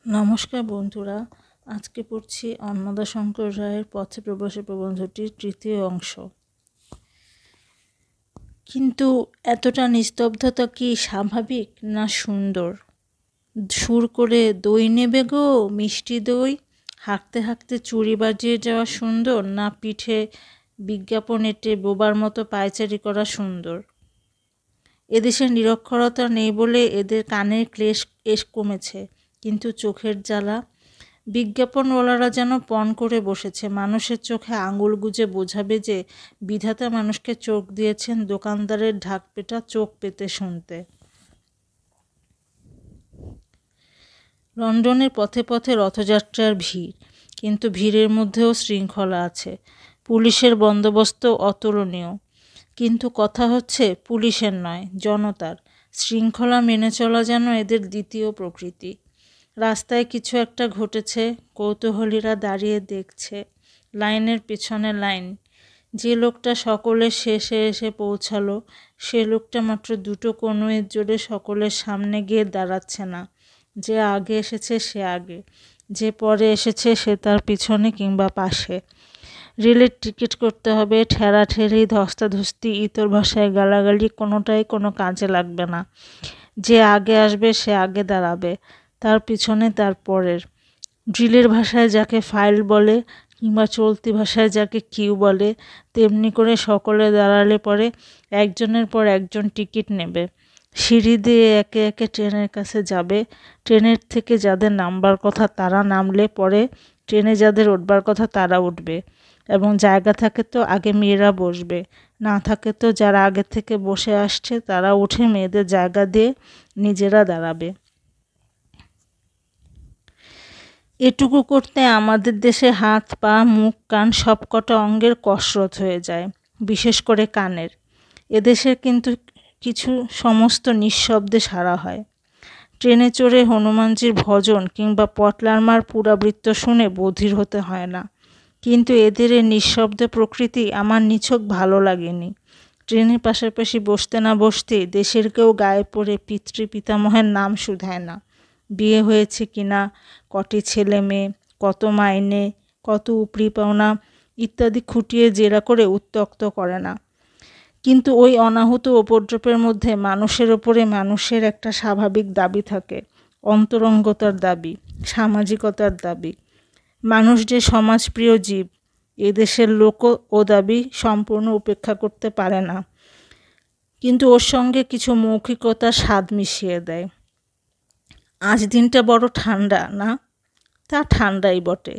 নমস্কার বন্ধুরা, আজকে পড়ছি অন্নদাশঙ্কর রায়ের পথে প্রবাসী প্রবন্ধটির তৃতীয় অংশ। কিন্তু এতটা নিস্তব্ধতা কি স্বাভাবিক না সুন্দর? সুর করে দই নেবে গো, মিষ্টি দই। হাঁকতে হাঁকতে চুড়ি বাজিয়ে যাওয়া সুন্দর, না পিঠে বিজ্ঞাপন এঁটে বোবার মতো পায়চারি করা সুন্দর? এদেশের নিরক্ষরতা নেই বলে এদের কানের ক্লেশ কমেছে, কিন্তু চোখের জ্বালা। বিজ্ঞাপনওয়ালারা যেন পণ করে বসেছে, মানুষের চোখে আঙুল গুজে বোঝাবে যে বিধাতা মানুষকে চোখ দিয়েছেন দোকানদারের ঢাকপেটা চোখ পেতে শুনতে। লন্ডনের পথে পথে রথযাত্রার ভিড়, কিন্তু ভিড়ের মধ্যেও শৃঙ্খলা আছে। পুলিশের বন্দোবস্ত অতুলনীয়, কিন্তু কথা হচ্ছে পুলিশের নয়, জনতার। শৃঙ্খলা মেনে চলা যেন এদের দ্বিতীয় প্রকৃতি। রাস্তায় কিছু একটা ঘটেছে, কৌতূহলীরা দাঁড়িয়ে দেখছে, লাইনের পেছনে লাইন। যে লোকটা সকলের শেষে এসে পৌঁছালো, সে লোকটা মাত্র দুটো কনুইয়ের জোরে সকলের সামনে গিয়ে দাঁড়াচ্ছে না। যে আগে এসেছে সে আগে, যে পরে এসেছে সে তার পিছনে কিংবা পাশে। রেলের টিকিট করতে হবে, ঠেলাঠেলি, ধস্তাধস্তি, ইতর ভাষায় গালাগালি, কোনোটাই কোনো কাজে লাগবে না। যে আগে আসবে সে আগে দাঁড়াবে, তার পিছনে তার পরের। ড্রিলের ভাষায় যাকে ফাইল বলে কিংবা চলতি ভাষায় যাকে কিউ বলে, তেমনি করে সকলে দাঁড়ালে পরে একজনের পর একজন টিকিট নেবে। সিঁড়ি দিয়ে একে একে ট্রেনের কাছে যাবে। ট্রেনের থেকে যাদের নামবার কথা তারা নামলে পরে ট্রেনে যাদের উঠবার কথা তারা উঠবে, এবং জায়গা থাকে তো আগে মেয়েরা বসবে, না থাকে তো যারা আগে থেকে বসে আসছে তারা উঠে মেয়েদের জায়গা দিয়ে নিজেরা দাঁড়াবে। এটুকু করতে আমাদের দেশে হাত, পা, মুখ, কান সবকটা অঙ্গের কসরত হয়ে যায়, বিশেষ করে কানের। এদেশের কিন্তু কিছু সমস্ত নিঃশব্দে সারা হয়। ট্রেনে চড়ে হনুমানজির ভজন কিংবা পটলার মার পুরাবৃত্ত শুনে বধির হতে হয় না, কিন্তু এদের এই নিঃশব্দ প্রকৃতি আমার নিছক ভালো লাগেনি। ট্রেনের পাশাপাশি বসতে না বসতেই দেশের কেউ গায়ে পড়ে পিতৃ পিতামহের নাম শুধায় না। বিয়ে হয়েছে কিনা, কটি ছেলে মেয়ে, কত মাইনে, কত উপরি পাওনা ইত্যাদি খুঁটিয়ে জেরা করে উত্ত্যক্ত করে না। কিন্তু ওই অনাহুত উপদ্রবের মধ্যে মানুষের ওপরে মানুষের একটা স্বাভাবিক দাবি থাকে, অন্তরঙ্গতার দাবি, সামাজিকতার দাবি। মানুষ যে সমাজপ্রিয় জীব, এদেশের লোকও ও দাবি সম্পূর্ণ উপেক্ষা করতে পারে না, কিন্তু ওর সঙ্গে কিছু মৌখিকতার স্বাদ মিশিয়ে দেয়। আজ দিনটা বড় ঠান্ডা না? তা ঠান্ডাই বটে।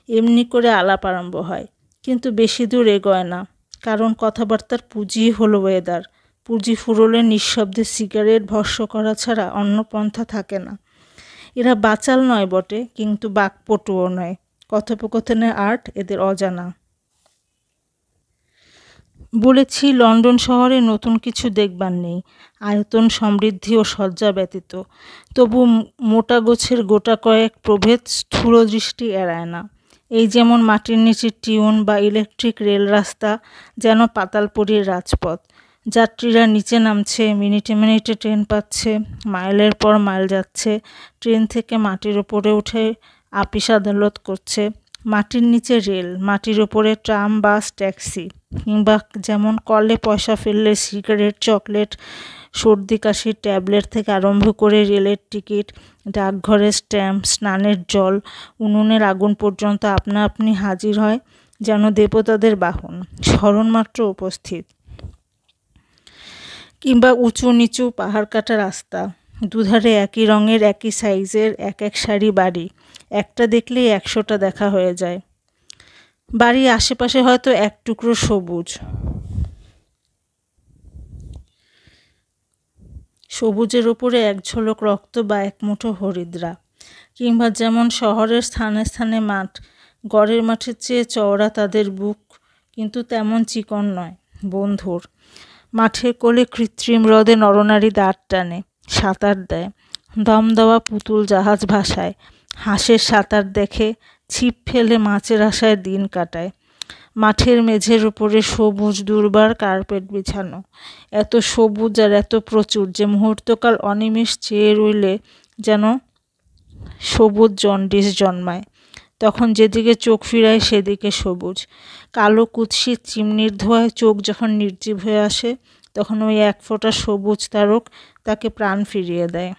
এমনি করে আলাপ আরম্ভ হয়, কিন্তু বেশি দূর এগোয় না, কারণ কথাবার্তার পুঁজি হলো ওয়েদার। পুঁজি ফুরোলে নিঃশব্দে সিগারেট ভস্য করা ছাড়া অন্য পন্থা থাকে না। এরা বাচাল নয় বটে, কিন্তু বাকপটুও নয়। কথোপকথনের আর্ট এদের অজানা। বলেছি লন্ডন শহরে নতুন কিছু দেখবার নেই, আয়তন, সমৃদ্ধি ও সজ্জা ব্যতীত। তবু মোটা গোছের গোটা কয়েক প্রভেদ স্থূল দৃষ্টি এড়ায় না। এই যেমন মাটির নিচের টিউন বা ইলেকট্রিক রেল রাস্তা, যেন পাতালপুরীর রাজপথ। যাত্রীরা নিচে নামছে, মিনিটে মিনিটে ট্রেন পাচ্ছে, মাইলের পর মাইল যাচ্ছে, ট্রেন থেকে মাটির ওপরে উঠে আপিস আদালত করছে। মাটির নিচে রেল, মাটির ওপরে ট্রাম, বাস, ট্যাক্সি, কিংবা যেমন কলে পয়সা ফেললে সিগারেট, চকলেট, সর্দি কাশির ট্যাবলেট থেকে আরম্ভ করে রেলের টিকিট, ডাকঘরের স্ট্যাম্প, স্নানের জল, উনুনের আগুন পর্যন্ত আপনা আপনি হাজির হয়, যেন দেবতাদের বাহন, স্মরণমাত্র উপস্থিত। কিংবা উঁচু নিচু পাহাড় কাটা রাস্তা, দুধারে একই রঙের একই সাইজের এক এক সারি বাড়ি, একটা দেখলেই 100টা দেখা হয়ে যায়। বাড়ির আশেপাশে হয়তো এক টুকরো সবুজ, সবুজের ওপরে এক ঝলক রক্ত বা এক মুঠো হরিদ্রা। কিংবা যেমন শহরের স্থানে স্থানে মাঠ, গড়ের মাঠের চেয়ে চওড়া তাদের বুক, কিন্তু তেমন চিকন নয়, বন্ধুর। মাঠের কোলে কৃত্রিম হ্রদে নরনারী দাঁড় টানে, সাঁতার দেয়, দম দেওয়া পুতুল জাহাজ ভাসায়, হাঁসের সাঁতার দেখে, ছিপ ফেলে মাছের আশায় দিন কাটায়। মাঠের মেঝের উপরে সবুজ দুর্বার কার্পেট বিছানো, এত সবুজ আর এত প্রচুর যে মুহূর্তকাল অনিমেষ চেয়ে রইলে যেন সবুজ জন্ডিস জন্মায়। তখন যেদিকে চোখ ফিরায় সেদিকে সবুজ। কালো কুৎসিত চিমনির ধোঁয়ায় চোখ যখন নির্জীব হয়ে আসে, তখন ওই এক ফোঁটা সবুজ তারক তাকে প্রাণ ফিরিয়ে দেয়।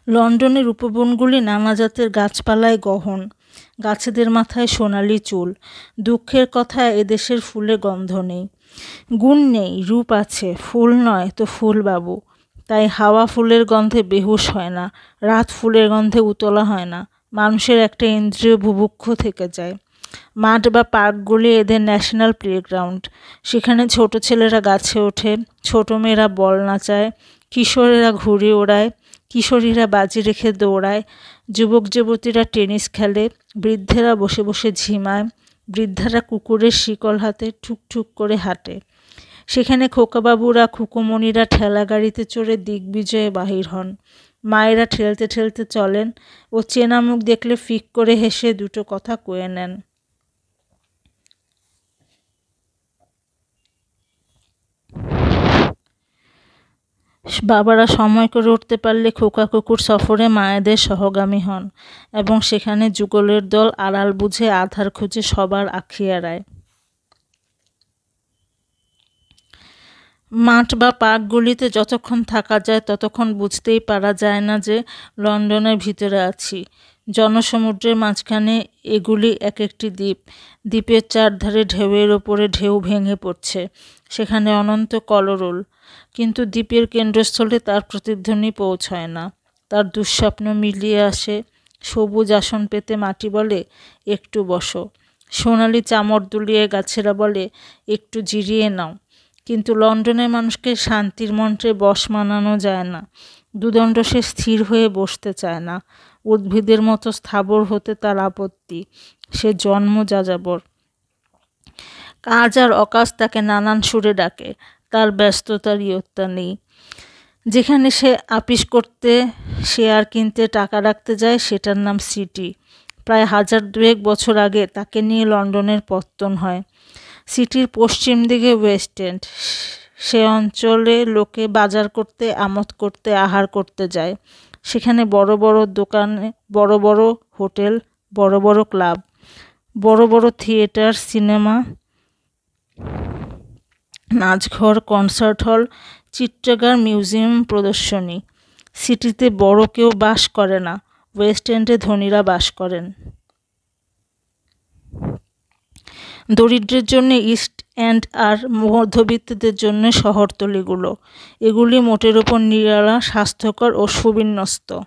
লন্ডনের উপবনগুলি নানা জাতের গাছপালায় গহন। গাছেদের মাথায় সোনালি চুল। দুঃখের কথা, এদেশের ফুলে গন্ধ নেই। গুণ নেই, রূপ আছে, ফুল নয় তো ফুল বাবু। তাই হাওয়া ফুলের গন্ধে বেহুশ হয় না, রাত ফুলের গন্ধে উতলা হয় না। মানুষের একটা ইন্দ্রিয় বুভুক্ষ থেকে যায়। মাঠ বা পার্কগুলি এদের ন্যাশনাল প্লেগ্রাউন্ড। সেখানে ছোট ছেলেরা গাছে ওঠে, ছোট মেয়েরা বল নাচায়, কিশোরেরা ঘুড়ি ওড়ায়, কিশোরীরা বাজি রেখে দৌড়ায়, যুবক যুবতীরা টেনিস খেলে, বৃদ্ধেরা বসে বসে ঝিমায়, বৃদ্ধারা কুকুরের শিকল হাতে ঠুকঠুক করে হাঁটে। সেখানে খোকাবাবুরা খুকুমণিরা ঠেলা গাড়িতে চড়ে দিগ্বিজয়ে বাহির হন। মায়েরা ঠেলতে ঠেলতে চলেন ও চেনা মুখ দেখলে ফিক করে হেসে দুটো কথা কয়ে নেন। বাবারা সময় করে উঠতে পারলে খোকা কুকুর সফরে মায়েদের সহগামী হন এবং সেখানে যুগলের দল আড়াল বুঝে আধার খুঁজে সবার আখি এড়ায়। মাঠ বা পার্কগুলিতে যতক্ষণ থাকা যায় ততক্ষণ বুঝতেই পারা যায় না যে লন্ডনের ভিতরে আছি। জনসমুদ্রের মাঝখানে এগুলি এক একটি দ্বীপ। দ্বীপের চারধারে ঢেউয়ের ওপরে ঢেউ ভেঙে পড়ছে, সেখানে অনন্ত কলরোল। কিন্তু দ্বীপের কেন্দ্রস্থলে তার প্রতিধ্বনি পৌঁছয় না। তার দুঃস্বপ্ন মিলিয়ে আসে। সবুজ আসন পেতে মাটি বলে, একটু বসো। সোনালি চামর দুলিয়ে গাছেরা বলে, একটু জিরিয়ে নাও। কিন্তু লন্ডনের মানুষকে শান্তির মন্ত্রে বশ মানানো যায় না। দুদণ্ড সে স্থির হয়ে বসতে চায় না। উদ্ভিদের মতো স্থাবর হতে তার আপত্তি। সে জন্ম যাযাবর। কাজ আর অকাজ তাকে নানান সুরে ডাকে। তার ব্যস্ততার ইয়ত্তা নেই। যেখানে সে আপিস করতে, শেয়ার কিনতে, টাকা রাখতে যায়, সেটার নাম সিটি। প্রায় 1002 বছর আগে তাকে নিয়ে লন্ডনের পত্তন হয়। সিটির পশ্চিম দিকে ওয়েস্ট এন্ড। সে অঞ্চলে লোকে বাজার করতে, আমোদ করতে, আহার করতে যায়। সেখানে বড় বড় দোকানে, বড় বড় হোটেল, বড় বড় ক্লাব, বড় বড় থিয়েটার, সিনেমা, নাচঘর, কনসার্ট হল, চিত্রাগার, মিউজিয়াম, প্রদর্শনী। সিটিতে বড় কেউ বাস করে না, ওয়েস্ট এন্ডে ধনীরা বাস করেন। দরিদ্রের জন্য ইস্ট এন্ড আর মধ্যবিত্তদের জন্য শহরতলিগুলো। এগুলি মোটের ওপর নিরালা, স্বাস্থ্যকর ও সুবিন্যস্ত।